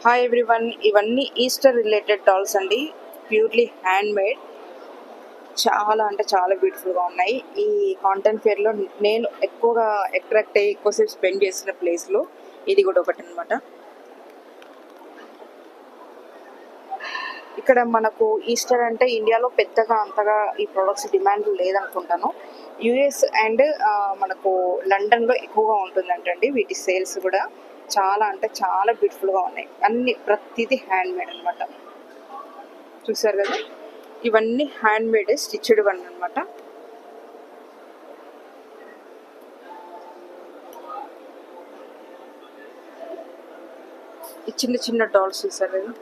Hi everyone, ఇవన్నీ Easter related dolls అండి. Purely hand made. చాలా అంటే చాలా బ్యూటిఫుల్గా ఉన్నాయి. ఈ కాంటెంట్ ఫేర్లో నేను ఎక్కువగా అట్రాక్ట్ అయ్యి ఎక్కువసేపు స్పెండ్ చేసిన ప్లేస్లో ఇది కూడా ఒకటి అనమాట. ఇక్కడ మనకు ఈస్టర్ అంటే ఇండియాలో పెద్దగా అంతగా ఈ ప్రొడక్ట్స్ డిమాండ్ లేదనుకుంటాను. యుఎస్ అండ్ మనకు లండన్లో ఎక్కువగా ఉంటుందంటండి వీటి సేల్స్ కూడా. చాలా అంటే చాలా బ్యూటిఫుల్గా ఉన్నాయి. అన్ని ప్రతిదీ హ్యాండ్ మేడ్ అనమాట. చూసారు కదా, ఇవన్నీ హ్యాండ్ మేడ్ స్టిచ్డ్ వన్ అనమాట. ఈ చిన్న చిన్న డాల్స్ చూసారు కదా.